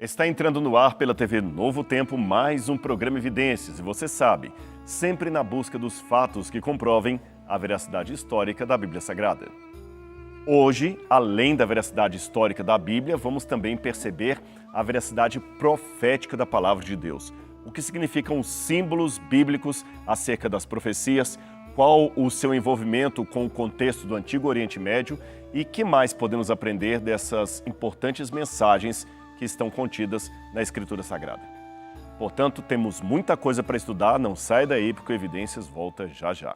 Está entrando no ar pela TV Novo Tempo mais um programa Evidências, e você sabe, sempre na busca dos fatos que comprovem a veracidade histórica da Bíblia Sagrada. Hoje, além da veracidade histórica da Bíblia, vamos também perceber a veracidade profética da Palavra de Deus. O que significam os símbolos bíblicos acerca das profecias, qual o seu envolvimento com o contexto do Antigo Oriente Médio e que mais podemos aprender dessas importantes mensagens que estão contidas na Escritura Sagrada. Portanto, temos muita coisa para estudar, não sai daí porque o Evidências volta já já.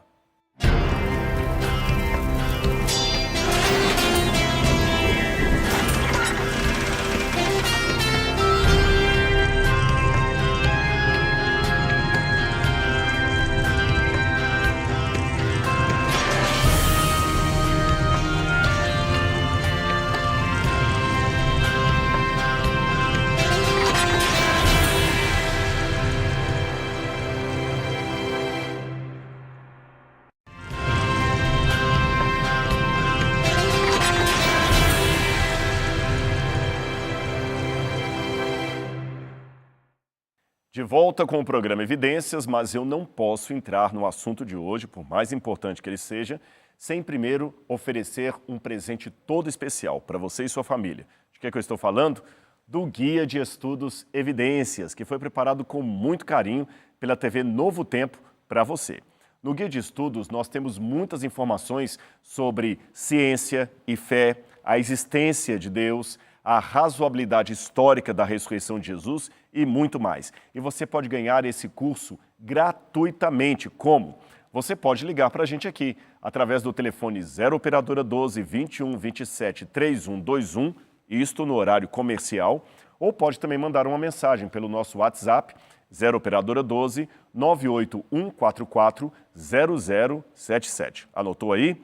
De volta com o programa Evidências, mas eu não posso entrar no assunto de hoje, por mais importante que ele seja, sem primeiro oferecer um presente todo especial para você e sua família. De que eu estou falando? Do Guia de Estudos Evidências, que foi preparado com muito carinho pela TV Novo Tempo para você. No Guia de Estudos, nós temos muitas informações sobre ciência e fé, a existência de Deus, a razoabilidade histórica da ressurreição de Jesus e muito mais. E você pode ganhar esse curso gratuitamente. Como? Você pode ligar para a gente aqui, através do telefone 0 Operadora 12 21 27 3121, isto no horário comercial, ou pode também mandar uma mensagem pelo nosso WhatsApp, 0 Operadora 12 98144 0077. Anotou aí?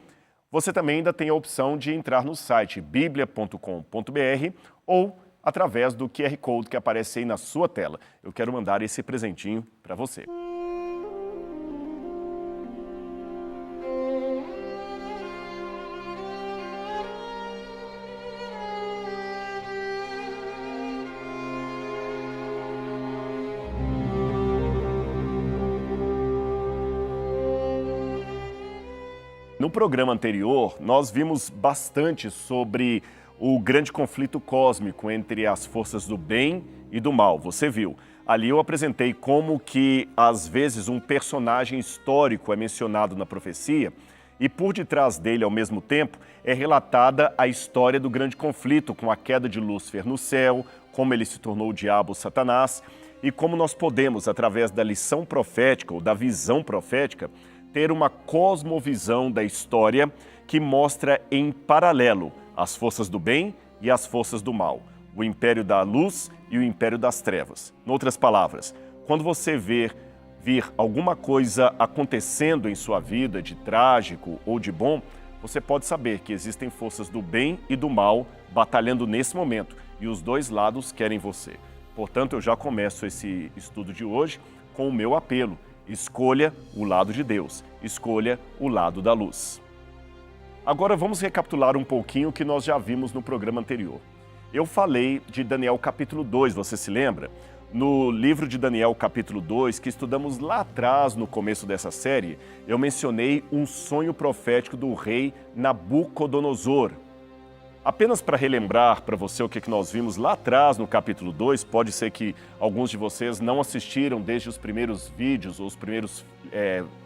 Você também ainda tem a opção de entrar no site biblia.com.br ou através do QR Code que aparece aí na sua tela. Eu quero mandar esse presentinho para você. No programa anterior, nós vimos bastante sobre o grande conflito cósmico entre as forças do bem e do mal. Você viu. Ali eu apresentei como que, às vezes, um personagem histórico é mencionado na profecia e por detrás dele, ao mesmo tempo, é relatada a história do grande conflito com a queda de Lúcifer no céu, como ele se tornou o diabo, Satanás, e como nós podemos, através da lição profética ou da visão profética, ter uma cosmovisão da história que mostra em paralelo as forças do bem e as forças do mal, o império da luz e o império das trevas. Em outras palavras, quando você vir alguma coisa acontecendo em sua vida, de trágico ou de bom, você pode saber que existem forças do bem e do mal batalhando nesse momento, e os dois lados querem você. Portanto, eu já começo esse estudo de hoje com o meu apelo. Escolha o lado de Deus, escolha o lado da luz. Agora vamos recapitular um pouquinho o que nós já vimos no programa anterior. Eu falei de Daniel capítulo 2, você se lembra? No livro de Daniel capítulo 2, que estudamos lá atrás no começo dessa série, eu mencionei um sonho profético do rei Nabucodonosor. Apenas para relembrar para você o que nós vimos lá atrás no capítulo 2, pode ser que alguns de vocês não assistiram desde os primeiros vídeos ou os primeiros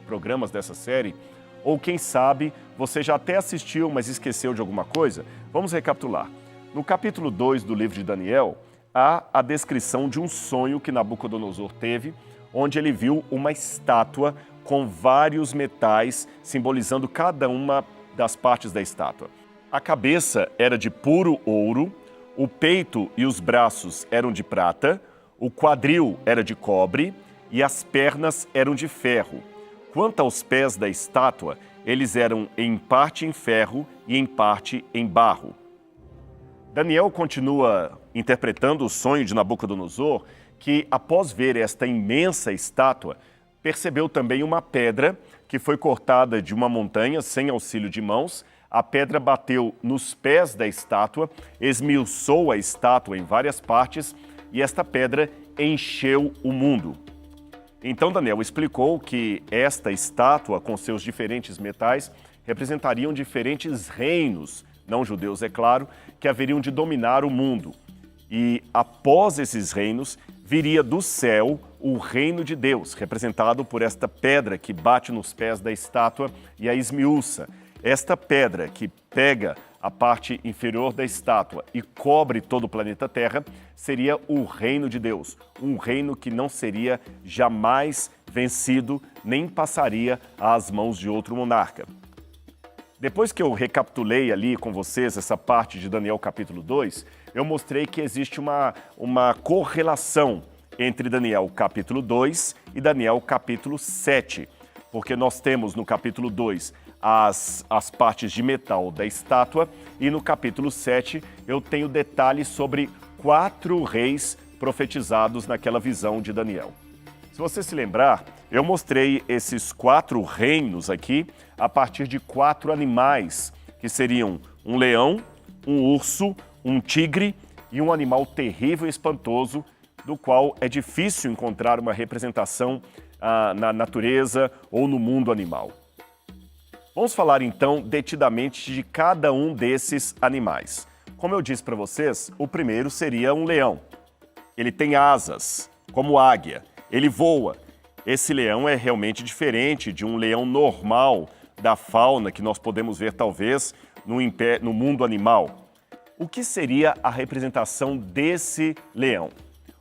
programas dessa série, ou quem sabe você já até assistiu, mas esqueceu de alguma coisa. Vamos recapitular. No capítulo 2 do livro de Daniel, há a descrição de um sonho que Nabucodonosor teve, onde ele viu uma estátua com vários metais, simbolizando cada uma das partes da estátua. A cabeça era de puro ouro, o peito e os braços eram de prata, o quadril era de cobre e as pernas eram de ferro. Quanto aos pés da estátua, eles eram em parte em ferro e em parte em barro. Daniel continua interpretando o sonho de Nabucodonosor, que após ver esta imensa estátua, percebeu também uma pedra que foi cortada de uma montanha sem auxílio de mãos. A pedra bateu nos pés da estátua, esmiuçou a estátua em várias partes e esta pedra encheu o mundo. Então Daniel explicou que esta estátua, com seus diferentes metais, representariam diferentes reinos, não judeus, é claro, que haveriam de dominar o mundo. E após esses reinos, viria do céu o reino de Deus, representado por esta pedra que bate nos pés da estátua e a esmiuça. Esta pedra que pega a parte inferior da estátua e cobre todo o planeta Terra, seria o reino de Deus, um reino que não seria jamais vencido, nem passaria às mãos de outro monarca. Depois que eu recapitulei ali com vocês essa parte de Daniel capítulo 2, eu mostrei que existe uma correlação entre Daniel capítulo 2 e Daniel capítulo 7, porque nós temos no capítulo 2 as partes de metal da estátua e no capítulo 7 eu tenho detalhes sobre 4 reis profetizados naquela visão de Daniel. Se você se lembrar, eu mostrei esses 4 reinos aqui a partir de 4 animais, que seriam um leão, um urso, um tigre e um animal terrível e espantoso, do qual é difícil encontrar uma representação na natureza ou no mundo animal. Vamos falar então detidamente de cada um desses animais. Como eu disse para vocês, o primeiro seria um leão. Ele tem asas, como águia. Ele voa. Esse leão é realmente diferente de um leão normal da fauna que nós podemos ver talvez no mundo animal. O que seria a representação desse leão?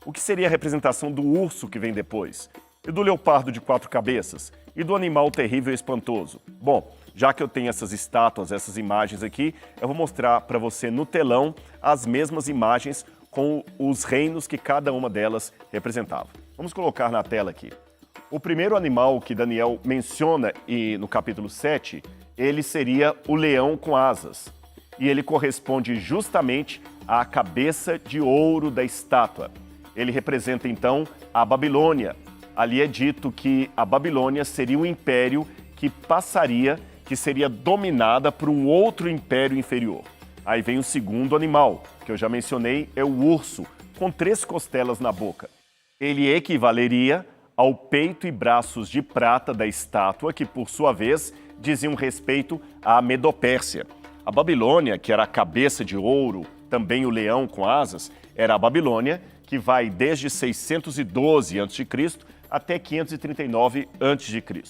O que seria a representação do urso que vem depois? E do leopardo de 4 cabeças? E do animal terrível e espantoso? Bom, já que eu tenho essas estátuas, essas imagens aqui, eu vou mostrar para você no telão as mesmas imagens com os reinos que cada uma delas representava. Vamos colocar na tela aqui. O primeiro animal que Daniel menciona no capítulo 7, ele seria o leão com asas. E ele corresponde justamente à cabeça de ouro da estátua. Ele representa então a Babilônia. Ali é dito que a Babilônia seria um império que seria dominada por um outro império inferior. Aí vem o segundo animal, que eu já mencionei, é o urso, com 3 costelas na boca. Ele equivaleria ao peito e braços de prata da estátua, que por sua vez diziam respeito à Medopérsia. A Babilônia, que era a cabeça de ouro, também o leão com asas, era a Babilônia, que vai desde 612 a.C. até 539 a.C.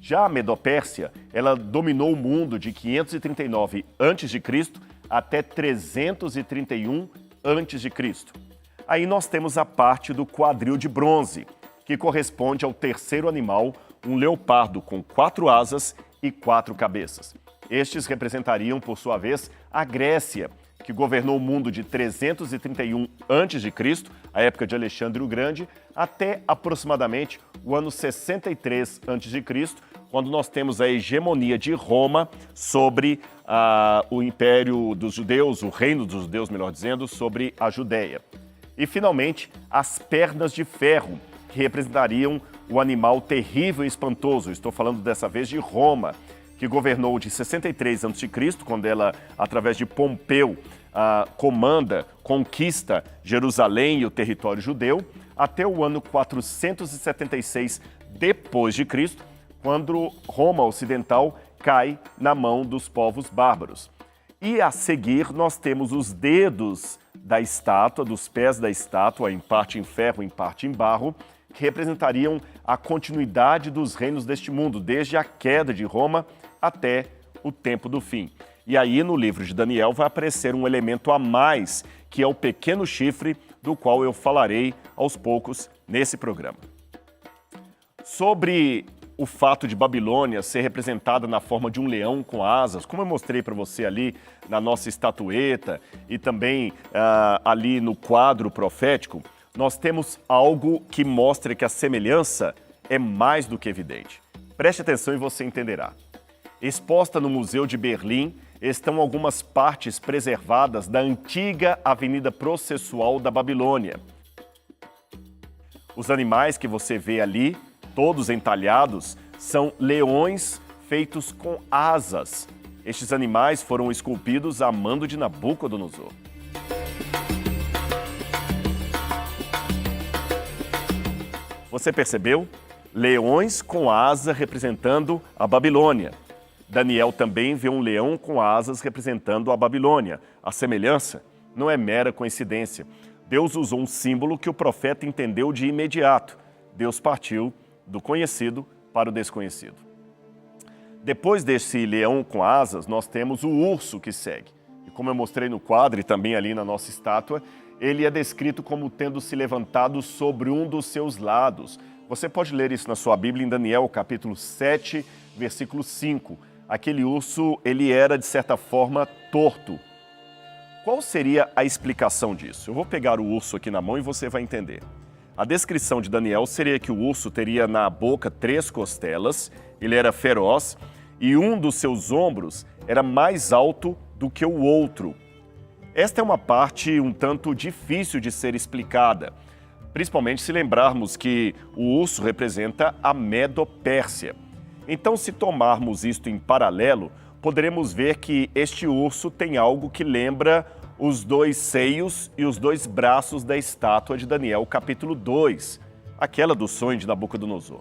Já a Medopérsia, ela dominou o mundo de 539 a.C. até 331 a.C. Aí nós temos a parte do quadril de bronze, que corresponde ao terceiro animal, um leopardo com 4 asas e 4 cabeças. Estes representariam, por sua vez, a Grécia, que governou o mundo de 331 a.C., a época de Alexandre o Grande, até aproximadamente o ano 63 a.C., quando nós temos a hegemonia de Roma sobre o Império dos Judeus, o Reino dos Judeus, melhor dizendo, sobre a Judéia. E, finalmente, as pernas de ferro, que representariam o animal terrível e espantoso. Estou falando dessa vez de Roma, que governou de 63 a.C., quando ela, através de Pompeu, conquista Jerusalém e o território judeu, até o ano 476 depois de Cristo, quando Roma Ocidental cai na mão dos povos bárbaros. E a seguir nós temos os dedos da estátua, dos pés da estátua, em parte em ferro, em parte em barro, que representariam a continuidade dos reinos deste mundo, desde a queda de Roma até o tempo do fim. E aí, no livro de Daniel, vai aparecer um elemento a mais, que é o pequeno chifre, do qual eu falarei aos poucos nesse programa. Sobre o fato de Babilônia ser representada na forma de um leão com asas, como eu mostrei para você ali na nossa estatueta e também ali no quadro profético, nós temos algo que mostra que a semelhança é mais do que evidente. Preste atenção e você entenderá. Exposta no Museu de Berlim estão algumas partes preservadas da antiga avenida processual da Babilônia. Os animais que você vê ali, todos entalhados, são leões feitos com asas. Estes animais foram esculpidos a mando de Nabucodonosor. Você percebeu? Leões com asa representando a Babilônia. Daniel também vê um leão com asas representando a Babilônia. A semelhança não é mera coincidência. Deus usou um símbolo que o profeta entendeu de imediato. Deus partiu do conhecido para o desconhecido. Depois desse leão com asas, nós temos o urso que segue. E como eu mostrei no quadro e também ali na nossa estátua, ele é descrito como tendo se levantado sobre um dos seus lados. Você pode ler isso na sua Bíblia em Daniel, capítulo 7, versículo 5. Aquele urso, ele era, de certa forma, torto. Qual seria a explicação disso? Eu vou pegar o urso aqui na mão e você vai entender. A descrição de Daniel seria que o urso teria na boca 3 costelas, ele era feroz e um dos seus ombros era mais alto do que o outro. Esta é uma parte um tanto difícil de ser explicada, principalmente se lembrarmos que o urso representa a Medo-Pérsia. Então, se tomarmos isto em paralelo, poderemos ver que este urso tem algo que lembra os 2 seios e os 2 braços da estátua de Daniel, capítulo 2, aquela do sonho de Nabucodonosor.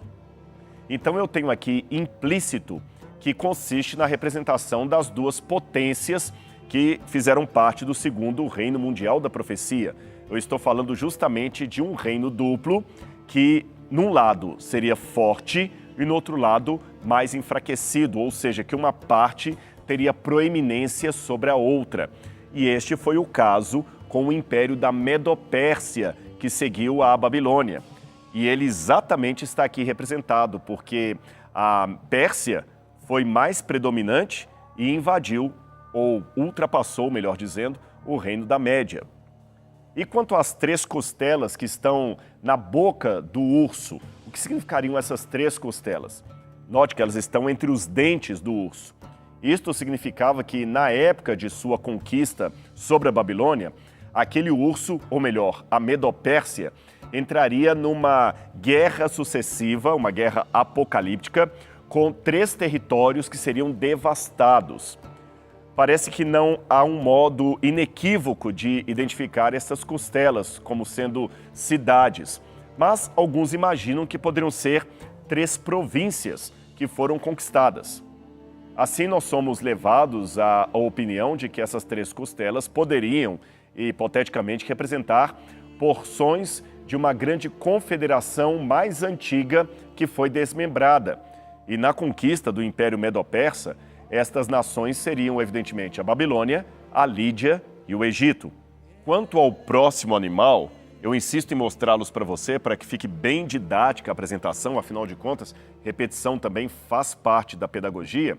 Então eu tenho aqui implícito que consiste na representação das 2 potências que fizeram parte do segundo reino mundial da profecia. Eu estou falando justamente de um reino duplo que, num lado, seria forte e no outro lado mais enfraquecido, ou seja, que uma parte teria proeminência sobre a outra. E este foi o caso com o império da Medo-Pérsia, que seguiu a Babilônia. E ele exatamente está aqui representado, porque a Pérsia foi mais predominante e invadiu, ou ultrapassou, melhor dizendo, o reino da Média. E quanto às 3 costelas que estão na boca do urso, o que significariam essas 3 costelas? Note que elas estão entre os dentes do urso. Isto significava que, na época de sua conquista sobre a Babilônia, aquele urso, ou melhor, a Medo-Pérsia, entraria numa guerra sucessiva, uma guerra apocalíptica, com 3 territórios que seriam devastados. Parece que não há um modo inequívoco de identificar essas costelas como sendo cidades, mas alguns imaginam que poderiam ser 3 províncias que foram conquistadas. Assim, nós somos levados à opinião de que essas 3 costelas poderiam, hipoteticamente, representar porções de uma grande confederação mais antiga que foi desmembrada. E na conquista do Império Medo-Persa, estas nações seriam, evidentemente, a Babilônia, a Lídia e o Egito. Quanto ao próximo animal, eu insisto em mostrá-los para você para que fique bem didática a apresentação, afinal de contas, repetição também faz parte da pedagogia.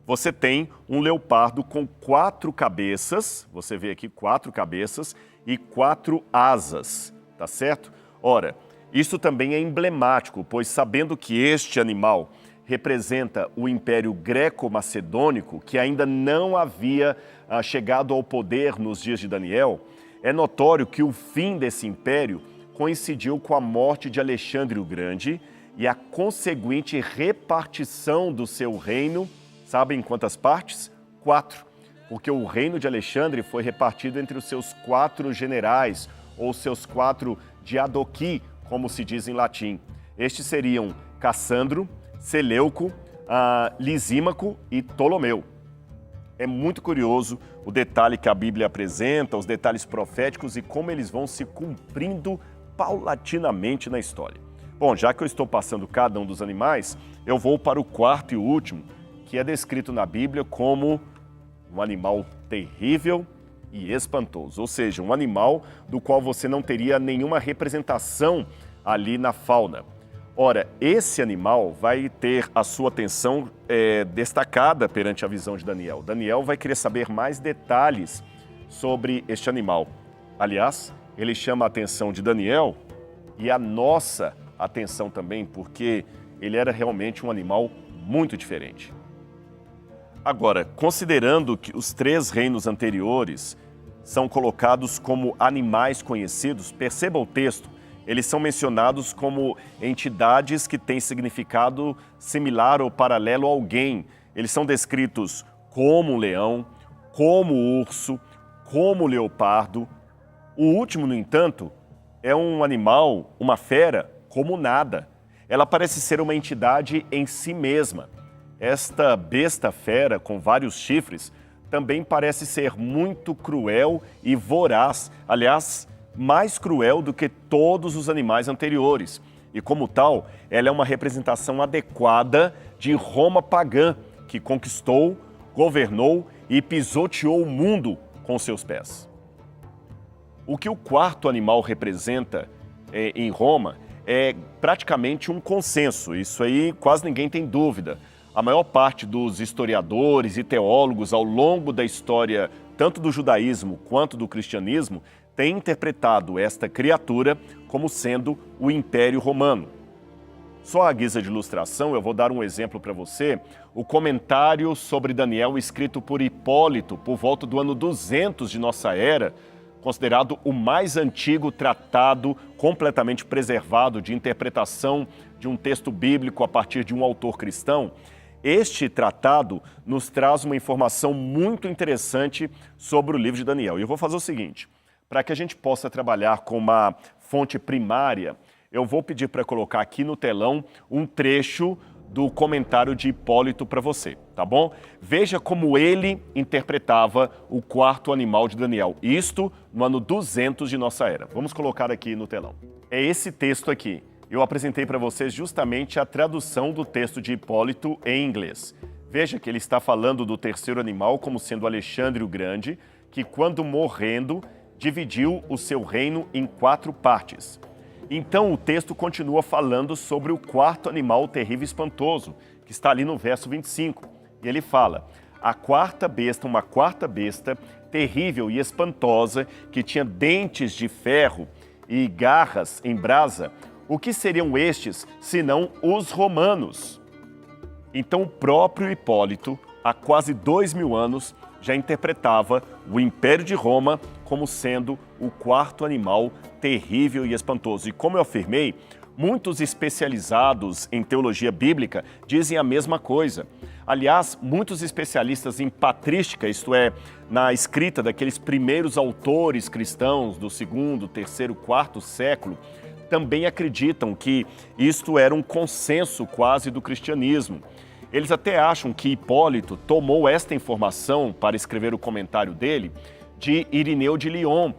Você tem um leopardo com 4 cabeças, você vê aqui 4 cabeças e 4 asas, tá certo? Ora, isso também é emblemático, pois sabendo que este animal representa o Império Greco-Macedônico, que ainda não havia chegado ao poder nos dias de Daniel, é notório que o fim desse império coincidiu com a morte de Alexandre o Grande e a conseguinte repartição do seu reino, sabem em quantas partes? 4, porque o reino de Alexandre foi repartido entre os seus 4 generais, ou seus 4 diadochi, como se diz em latim. Estes seriam Cassandro, Seleuco, Lisímaco e Ptolomeu. É muito curioso o detalhe que a Bíblia apresenta, os detalhes proféticos e como eles vão se cumprindo paulatinamente na história. Bom, já que eu estou passando cada um dos animais, eu vou para o 4º e último, que é descrito na Bíblia como um animal terrível e espantoso, ou seja, um animal do qual você não teria nenhuma representação ali na fauna. Ora, esse animal vai ter a sua atenção destacada perante a visão de Daniel. Daniel vai querer saber mais detalhes sobre este animal. Aliás, ele chama a atenção de Daniel e a nossa atenção também, porque ele era realmente um animal muito diferente. Agora, considerando que os 3 reinos anteriores são colocados como animais conhecidos, perceba o texto. Eles são mencionados como entidades que têm significado similar ou paralelo a alguém. Eles são descritos como um leão, como urso, como leopardo. O último, no entanto, é um animal, uma fera, como nada. Ela parece ser uma entidade em si mesma. Esta besta fera com vários chifres também parece ser muito cruel e voraz, aliás, mais cruel do que todos os animais anteriores. E como tal, ela é uma representação adequada de Roma pagã, que conquistou, governou e pisoteou o mundo com seus pés. O que o quarto animal representa em Roma é praticamente um consenso, isso aí quase ninguém tem dúvida. A maior parte dos historiadores e teólogos ao longo da história, tanto do judaísmo quanto do cristianismo, têm interpretado esta criatura como sendo o Império Romano. Só à guisa de ilustração, eu vou dar um exemplo para você, o comentário sobre Daniel escrito por Hipólito por volta do ano 200 de nossa era, considerado o mais antigo tratado completamente preservado de interpretação de um texto bíblico a partir de um autor cristão. Este tratado nos traz uma informação muito interessante sobre o livro de Daniel. E eu vou fazer o seguinte, para que a gente possa trabalhar com uma fonte primária, eu vou pedir para colocar aqui no telão um trecho do comentário de Hipólito para você, tá bom? Veja como ele interpretava o quarto animal de Daniel, isto no ano 200 de nossa era. Vamos colocar aqui no telão. É esse texto aqui. Eu apresentei para vocês justamente a tradução do texto de Hipólito em inglês. Veja que ele está falando do terceiro animal como sendo Alexandre o Grande, que quando morrendo, dividiu o seu reino em 4 partes. Então o texto continua falando sobre o quarto animal terrível e espantoso, que está ali no verso 25. E ele fala, a quarta besta, uma quarta besta, terrível e espantosa, que tinha dentes de ferro e garras em brasa. O que seriam estes, senão os romanos? Então o próprio Hipólito, há quase 2000 anos, já interpretava o Império de Roma como sendo o quarto animal terrível e espantoso. E como eu afirmei, muitos especializados em teologia bíblica dizem a mesma coisa. Aliás, muitos especialistas em patrística, isto é, na escrita daqueles primeiros autores cristãos do 2º, 3º, 4º século, também acreditam que isto era um consenso quase do cristianismo. Eles até acham que Hipólito tomou esta informação para escrever o comentário dele de Irineu de Lyon,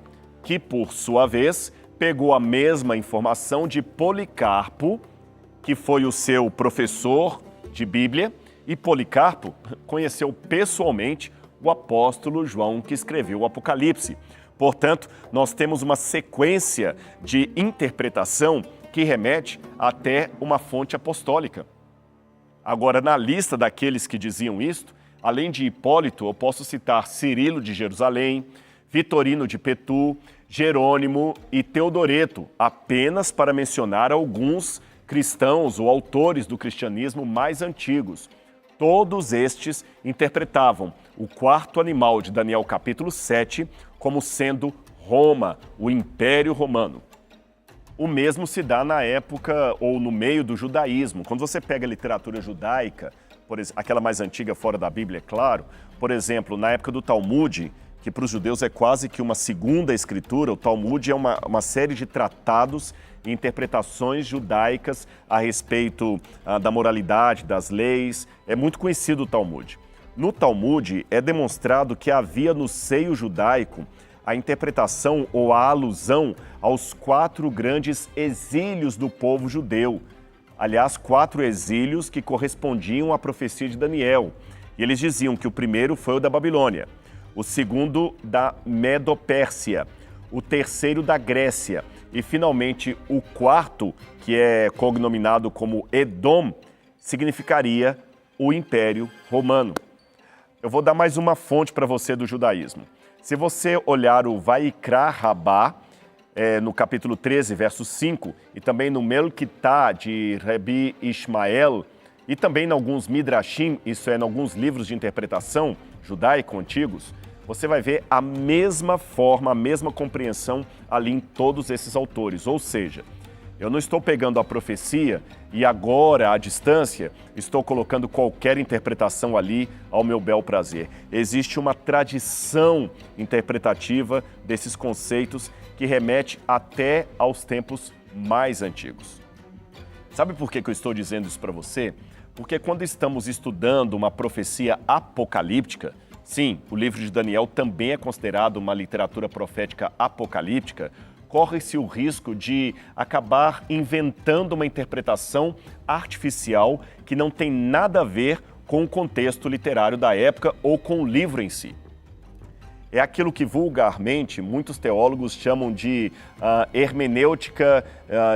que, por sua vez, pegou a mesma informação de Policarpo, que foi o seu professor de Bíblia, e Policarpo conheceu pessoalmente o apóstolo João, que escreveu o Apocalipse. Portanto, nós temos uma sequência de interpretação que remete até uma fonte apostólica. Agora, na lista daqueles que diziam isto, além de Hipólito, eu posso citar Cirilo de Jerusalém, Vitorino de Petu, Jerônimo e Teodoreto, apenas para mencionar alguns cristãos ou autores do cristianismo mais antigos. Todos estes interpretavam o quarto animal de Daniel capítulo 7 como sendo Roma, o Império Romano. O mesmo se dá na época ou no meio do judaísmo. Quando você pega a literatura judaica, aquela mais antiga fora da Bíblia, é claro, por exemplo, na época do Talmud, que para os judeus é quase que uma segunda escritura, o Talmud é uma série de tratados e interpretações judaicas a respeito da moralidade, das leis. É muito conhecido o Talmud. No Talmud é demonstrado que havia no seio judaico a interpretação ou a alusão aos 4 grandes exílios do povo judeu. Aliás, 4 exílios que correspondiam à profecia de Daniel. E eles diziam que o primeiro foi o da Babilônia, o segundo da Medo-Pérsia, o terceiro da Grécia e, finalmente, o quarto, que é cognominado como Edom, significaria o Império Romano. Eu vou dar mais uma fonte para você do judaísmo. Se você olhar o Vaikra Rabá, no capítulo 13, verso 5, e também no Melquitá de Rebi Ishmael, e também em alguns Midrashim, isso é, em alguns livros de interpretação judaico antigos, você vai ver a mesma forma, a mesma compreensão ali em todos esses autores. Ou seja, eu não estou pegando a profecia e agora, à distância, estou colocando qualquer interpretação ali ao meu bel prazer. Existe uma tradição interpretativa desses conceitos que remete até aos tempos mais antigos. Sabe por que eu estou dizendo isso para você? Porque quando estamos estudando uma profecia apocalíptica, sim, o livro de Daniel também é considerado uma literatura profética apocalíptica, corre-se o risco de acabar inventando uma interpretação artificial que não tem nada a ver com o contexto literário da época ou com o livro em si. É aquilo que vulgarmente muitos teólogos chamam de hermenêutica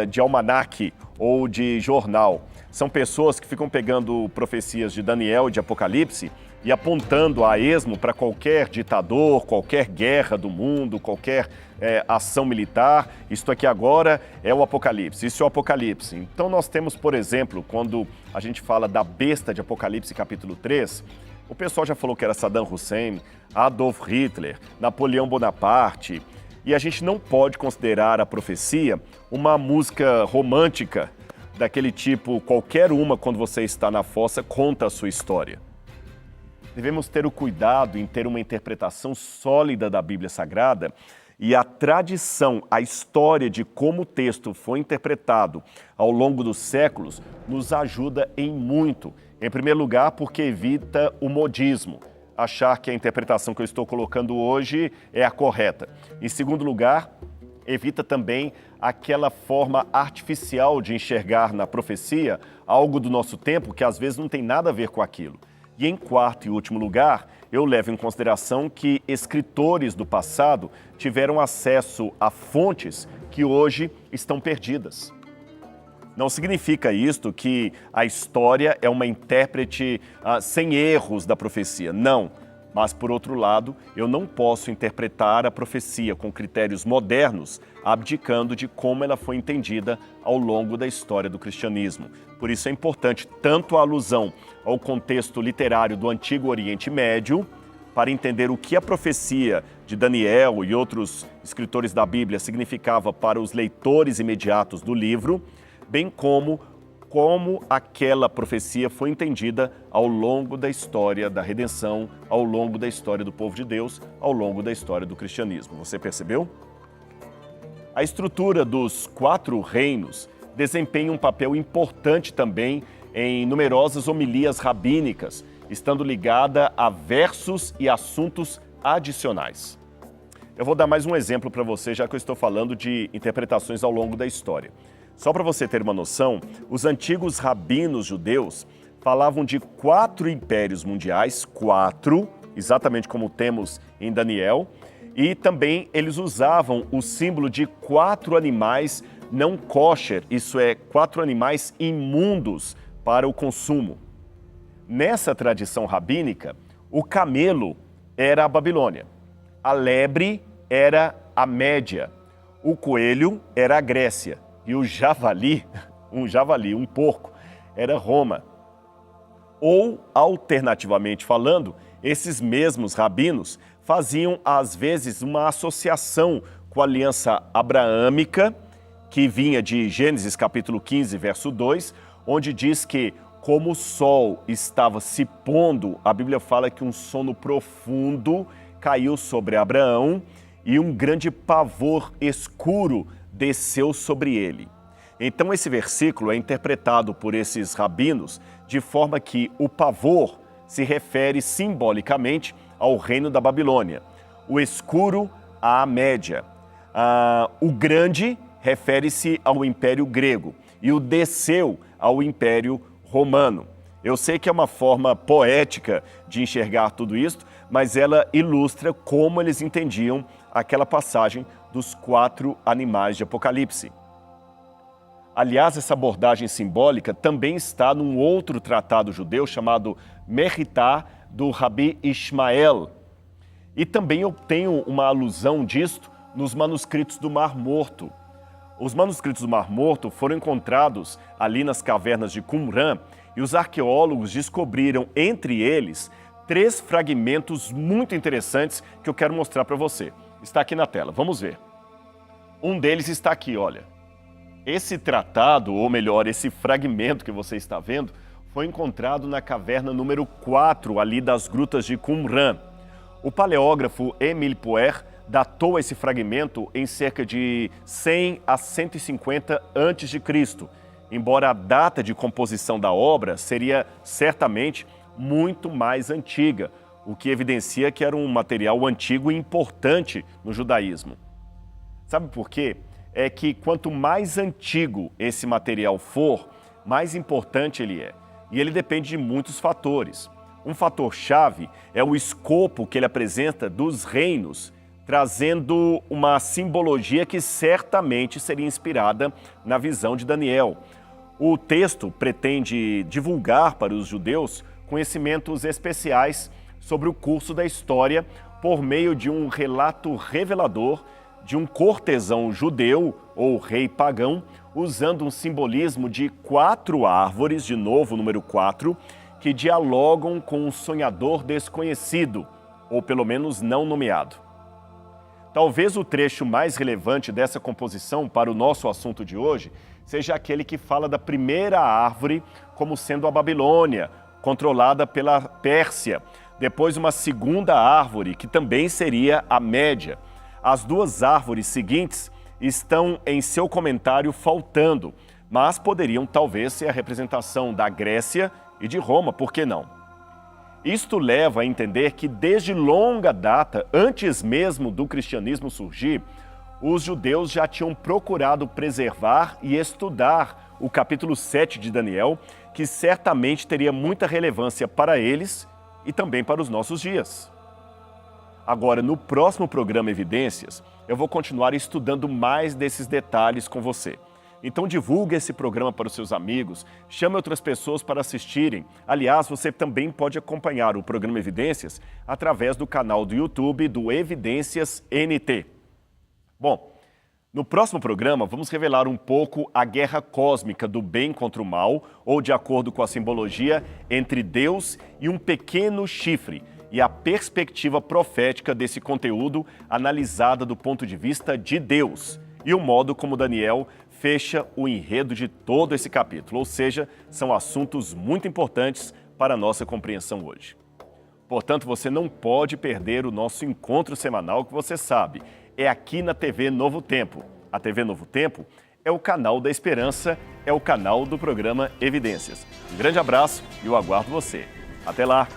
de almanaque ou de jornal. São pessoas que ficam pegando profecias de Daniel e de Apocalipse e apontando a esmo para qualquer ditador, qualquer guerra do mundo, qualquer ação militar. Isto aqui agora é o Apocalipse, isso é o Apocalipse. Então nós temos, por exemplo, quando a gente fala da besta de Apocalipse capítulo 3, o pessoal já falou que era Saddam Hussein, Adolf Hitler, Napoleão Bonaparte, e a gente não pode considerar a profecia uma música romântica daquele tipo, qualquer uma, quando você está na fossa, conta a sua história. Devemos ter o cuidado em ter uma interpretação sólida da Bíblia Sagrada e a tradição, a história de como o texto foi interpretado ao longo dos séculos nos ajuda em muito. Em primeiro lugar, porque evita o modismo, achar que a interpretação que eu estou colocando hoje é a correta. Em segundo lugar, evita também aquela forma artificial de enxergar na profecia algo do nosso tempo que às vezes não tem nada a ver com aquilo. E em quarto e último lugar, eu levo em consideração que escritores do passado tiveram acesso a fontes que hoje estão perdidas. Não significa isto que a história é uma intérprete sem erros da profecia, não. Mas, por outro lado, eu não posso interpretar a profecia com critérios modernos, abdicando de como ela foi entendida ao longo da história do cristianismo. Por isso é importante tanto a alusão ao contexto literário do Antigo Oriente Médio, para entender o que a profecia de Daniel e outros escritores da Bíblia significava para os leitores imediatos do livro, bem como aquela profecia foi entendida ao longo da história da redenção, ao longo da história do povo de Deus, ao longo da história do cristianismo. Você percebeu? A estrutura dos 4 reinos desempenha um papel importante também em numerosas homilias rabínicas, estando ligada a versos e assuntos adicionais. Eu vou dar mais um exemplo para você, já que eu estou falando de interpretações ao longo da história. Só para você ter uma noção, os antigos rabinos judeus falavam de 4 impérios mundiais, 4, exatamente como temos em Daniel, e também eles usavam o símbolo de 4 animais não kosher, isso é, 4 animais imundos para o consumo. Nessa tradição rabínica, o camelo era a Babilônia, a lebre era a Média, o coelho era a Grécia e o javali, um porco, era Roma. Ou, alternativamente falando, esses mesmos rabinos faziam, às vezes, uma associação com a aliança abraâmica, que vinha de Gênesis capítulo 15, verso 2, onde diz que, como o sol estava se pondo, a Bíblia fala que um sono profundo caiu sobre Abraão e um grande pavor escuro desceu sobre ele. Então esse versículo é interpretado por esses rabinos de forma que o pavor se refere simbolicamente ao reino da Babilônia, o escuro à Média, o grande refere-se ao Império Grego e o desceu ao Império Romano. Eu sei que é uma forma poética de enxergar tudo isso, mas ela ilustra como eles entendiam aquela passagem dos 4 animais de Apocalipse. Aliás, essa abordagem simbólica também está num outro tratado judeu chamado Meritá, do Rabi Ishmael. E também eu tenho uma alusão disto nos manuscritos do Mar Morto. Os manuscritos do Mar Morto foram encontrados ali nas cavernas de Qumran e os arqueólogos descobriram entre eles 3 fragmentos muito interessantes que eu quero mostrar para você. Está aqui na tela, vamos ver. Um deles está aqui, olha. Esse tratado, ou melhor, esse fragmento que você está vendo, foi encontrado na caverna número 4, ali das grutas de Qumran. O paleógrafo Émile Pouer datou esse fragmento em cerca de 100 a 150 a.C. embora a data de composição da obra seria certamente muito mais antiga, o que evidencia que era um material antigo e importante no judaísmo. Sabe por quê? É que quanto mais antigo esse material for, mais importante ele é. E ele depende de muitos fatores. Um fator-chave é o escopo que ele apresenta dos reinos, trazendo uma simbologia que certamente seria inspirada na visão de Daniel. O texto pretende divulgar para os judeus conhecimentos especiais sobre o curso da história por meio de um relato revelador de um cortesão judeu ou rei pagão, usando um simbolismo de 4 árvores, de novo o número 4, que dialogam com um sonhador desconhecido, ou pelo menos não nomeado. Talvez o trecho mais relevante dessa composição para o nosso assunto de hoje seja aquele que fala da primeira árvore como sendo a Babilônia, controlada pela Pérsia, depois uma segunda árvore, que também seria a Média. As 2 árvores seguintes estão em seu comentário faltando, mas poderiam talvez ser a representação da Grécia e de Roma, por que não? Isto leva a entender que desde longa data, antes mesmo do cristianismo surgir, os judeus já tinham procurado preservar e estudar o capítulo 7 de Daniel, que certamente teria muita relevância para eles e também para os nossos dias. Agora, no próximo programa Evidências, eu vou continuar estudando mais desses detalhes com você. Então divulgue esse programa para os seus amigos, chame outras pessoas para assistirem. Aliás, você também pode acompanhar o programa Evidências através do canal do YouTube do Evidências NT. Bom, no próximo programa vamos revelar um pouco a guerra cósmica do bem contra o mal, ou de acordo com a simbologia, entre Deus e um pequeno chifre, e a perspectiva profética desse conteúdo analisada do ponto de vista de Deus, e o modo como Daniel fecha o enredo de todo esse capítulo, ou seja, são assuntos muito importantes para a nossa compreensão hoje. Portanto, você não pode perder o nosso encontro semanal, que você sabe, é aqui na TV Novo Tempo. A TV Novo Tempo é o canal da esperança, é o canal do programa Evidências. Um grande abraço e eu aguardo você. Até lá!